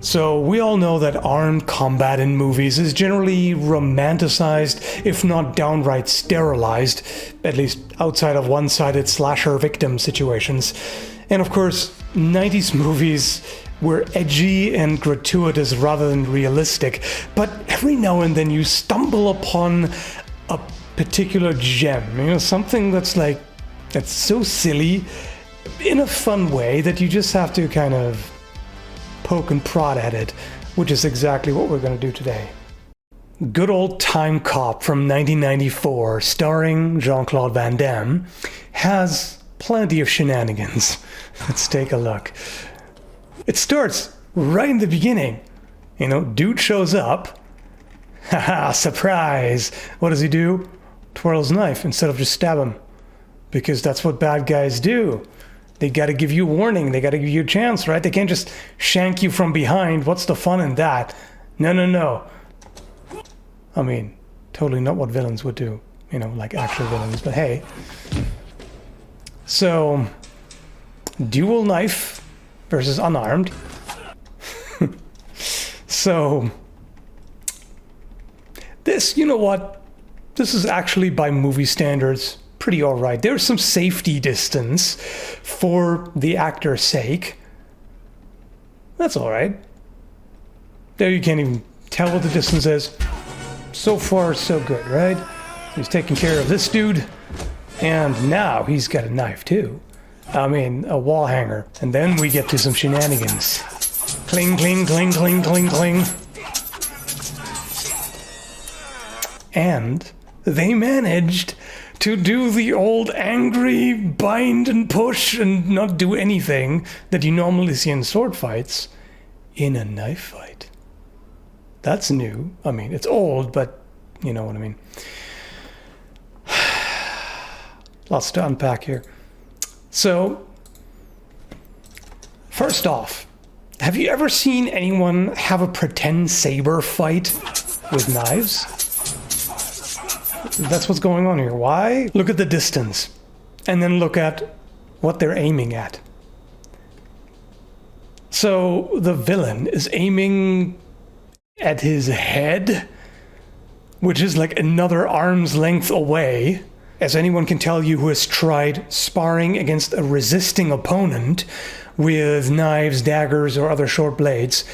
So we all know that armed combat in movies is generally romanticized, if not downright sterilized, at least outside of one-sided slasher victim situations. And of course, 90s movies were edgy and gratuitous rather than realistic, but every now and then you stumble upon a particular gem, you know, something that's so silly in a fun way that you just have to kind of poke and prod at it, which is exactly what we're going to do today. Good Old Time Cop from 1994, starring Jean-Claude Van Damme, has plenty of shenanigans. Let's take a look. It starts right in the beginning. You know, dude shows up. Haha, surprise! What does he do? Twirls knife instead of just stab him. Because that's what bad guys do. They gotta give you warning, they gotta give you a chance, right? They can't just shank you from behind. What's the fun in that? No. I mean, totally not what villains would do. You know, like actual villains, but hey. So, dual knife versus unarmed. So, this, you know what? This is actually, by movie standards, pretty alright. There's some safety distance for the actor's sake. That's alright. There you can't even tell what the distance is. So far, so good, right? He's taking care of this dude. And now he's got a knife too. I mean, a wall hanger. And then we get to some shenanigans. Cling, cling, cling, cling, cling, cling. And they managed to do the old angry bind and push and not do anything that you normally see in sword fights in a knife fight. That's new. I mean, it's old, but you know what I mean. Lots to unpack here. So, first off, have you ever seen anyone have a pretend saber fight with knives? That's what's going on here. Why? Look at the distance, and then look at what they're aiming at. So the villain is aiming at his head, which is like another arm's length away. As anyone can tell you who has tried sparring against a resisting opponent with knives, daggers, or other short blades,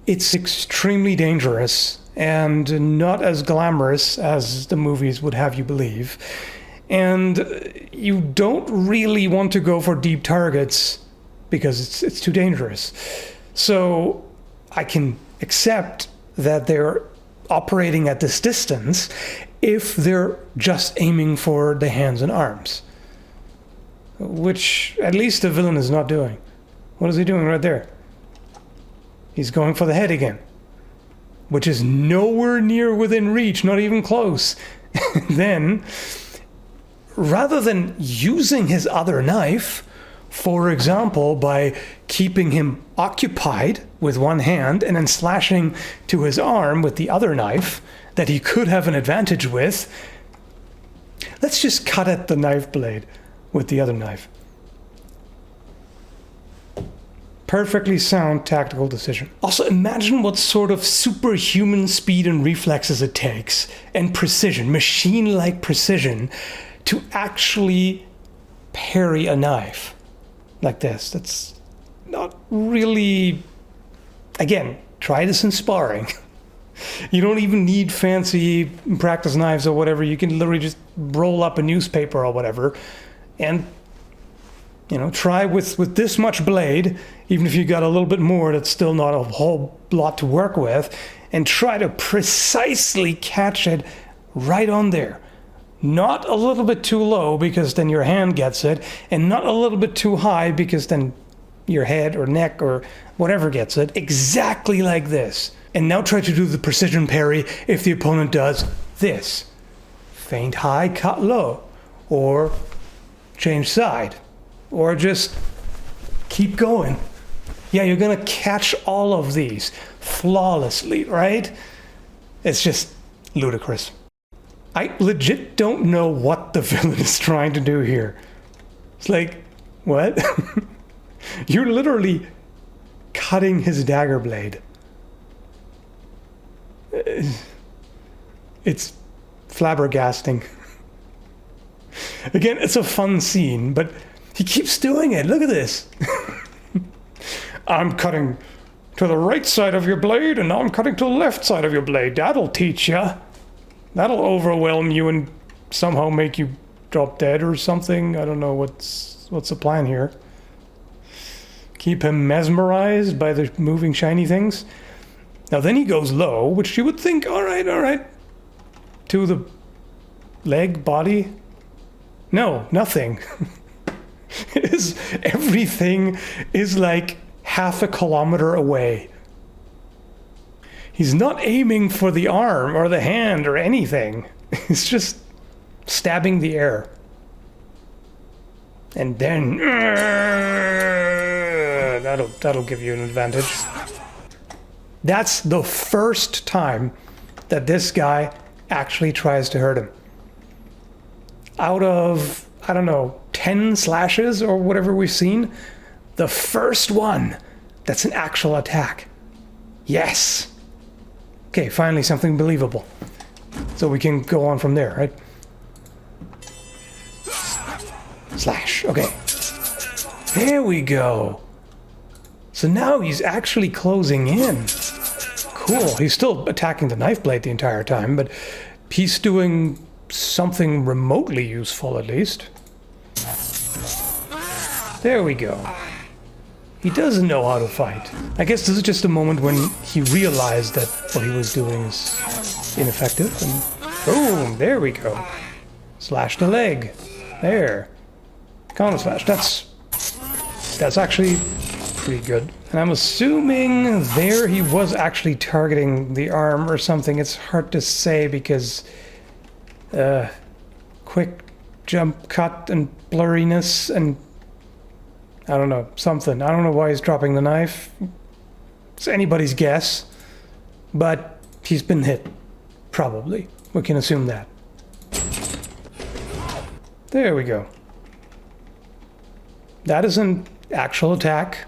it's extremely dangerous and not as glamorous as the movies would have you believe. And you don't really want to go for deep targets because it's too dangerous. So I can accept that they're operating at this distance if they're just aiming for the hands and arms, which at least the villain is not doing. What is he doing right there? He's going for the head again, which is nowhere near within reach, not even close. Then, rather than using his other knife, for example, by keeping him occupied with one hand and then slashing to his arm with the other knife that he could have an advantage with, let's just cut at the knife blade with the other knife. Perfectly sound tactical decision. Also, imagine what sort of superhuman speed and reflexes it takes, and precision, machine-like precision, to actually parry a knife like this. That's not really... Again, try this in sparring. You don't even need fancy practice knives or whatever. You can literally just roll up a newspaper or whatever and, you know, try with this much blade, even if you got a little bit more, that's still not a whole lot to work with, and try to precisely catch it right on there. Not a little bit too low because then your hand gets it, and not a little bit too high because then your head or neck or whatever gets it. Exactly like this. And now try to do the precision parry if the opponent does this. Feint high, cut low, or change side, or just keep going. Yeah, you're gonna catch all of these flawlessly, right? It's just ludicrous. I legit don't know what the villain is trying to do here. It's like, what? You're literally cutting his dagger blade. It's flabbergasting. Again, it's a fun scene, but he keeps doing it. Look at this. I'm cutting to the right side of your blade, and now I'm cutting to the left side of your blade. That'll teach ya. That'll overwhelm you and somehow make you drop dead or something. I don't know what's the plan here. Keep him mesmerized by the moving shiny things. Now then he goes low, which you would think, all right. To the leg, body. No, nothing. Everything is like half a kilometer away. He's not aiming for the arm or the hand or anything. He's just stabbing the air. And then that'll give you an advantage. That's the first time that this guy actually tries to hurt him. Out of, I don't know, 10 slashes or whatever we've seen, the first one that's an actual attack. Yes. Okay, finally something believable. So we can go on from there, right? Slash. Okay. There we go. So now he's actually closing in. Cool. He's still attacking the knife blade the entire time, but he's doing something remotely useful at least. There we go. He doesn't know how to fight. I guess this is just a moment when he realized that what he was doing is ineffective, and boom, there we go. Slash the leg. There. Counter slash. That's actually pretty good. And I'm assuming there he was actually targeting the arm or something. It's hard to say because quick jump cut and blurriness and I don't know, something. I don't know why he's dropping the knife. It's anybody's guess, but he's been hit. Probably. We can assume that. There we go. That is an actual attack.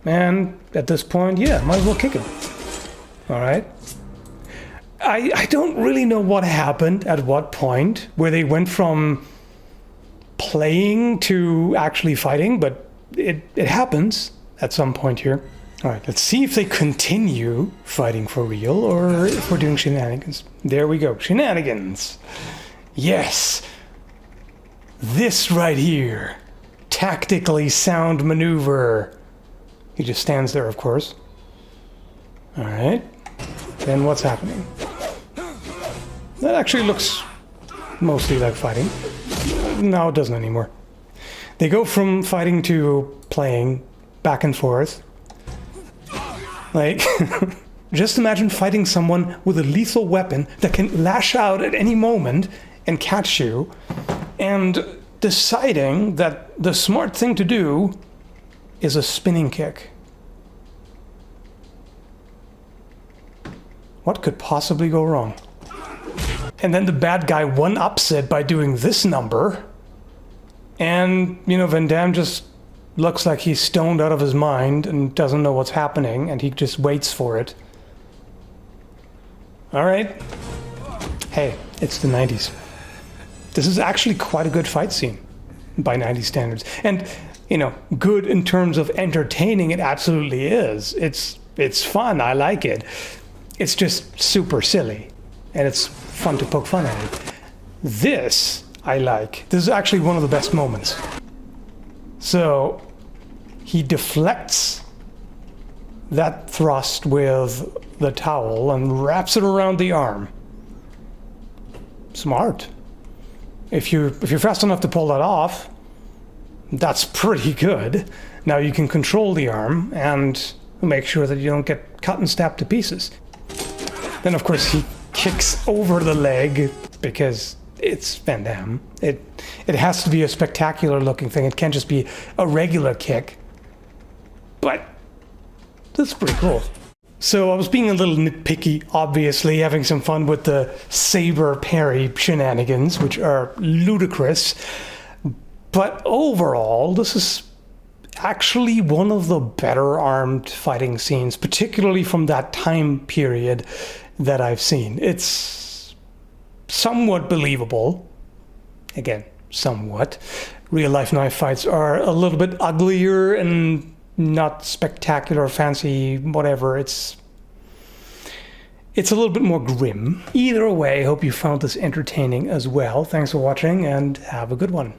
And at this point, yeah, might as well kick him. Alright. I don't really know what happened at what point, where they went from playing to actually fighting, but it happens at some point here. Alright, let's see if they continue fighting for real or if we're doing shenanigans. There we go, shenanigans. Yes. This right here. Tactically sound maneuver. He just stands there, of course. Alright. Then what's happening? That actually looks mostly like fighting. No, it doesn't anymore. They go from fighting to playing back and forth. Like, just imagine fighting someone with a lethal weapon that can lash out at any moment and catch you, and deciding that the smart thing to do is a spinning kick. What could possibly go wrong? And then the bad guy one-ups it by doing this number. And, you know, Van Damme just looks like he's stoned out of his mind and doesn't know what's happening, and he just waits for it. Alright. Hey, it's the 90s. This is actually quite a good fight scene by 90s standards. And, you know, good in terms of entertaining, it absolutely is. It's fun, I like it. It's just super silly, and it's fun to poke fun at it. This, I like. This is actually one of the best moments. So, he deflects that thrust with the towel and wraps it around the arm. Smart. If you're fast enough to pull that off, that's pretty good. Now you can control the arm and make sure that you don't get cut and stabbed to pieces. Then of course he kicks over the leg because it's Van Damme. It has to be a spectacular looking thing. It can't just be a regular kick. But that's pretty cool. So I was being a little nitpicky, obviously, having some fun with the SABER parry shenanigans, which are ludicrous. But overall, this is actually one of the better armed fighting scenes, particularly from that time period that I've seen. It's somewhat believable. Again, somewhat. Real life knife fights are a little bit uglier and not spectacular, fancy, whatever. It's a little bit more grim. Either way, I hope you found this entertaining as well. Thanks for watching and have a good one.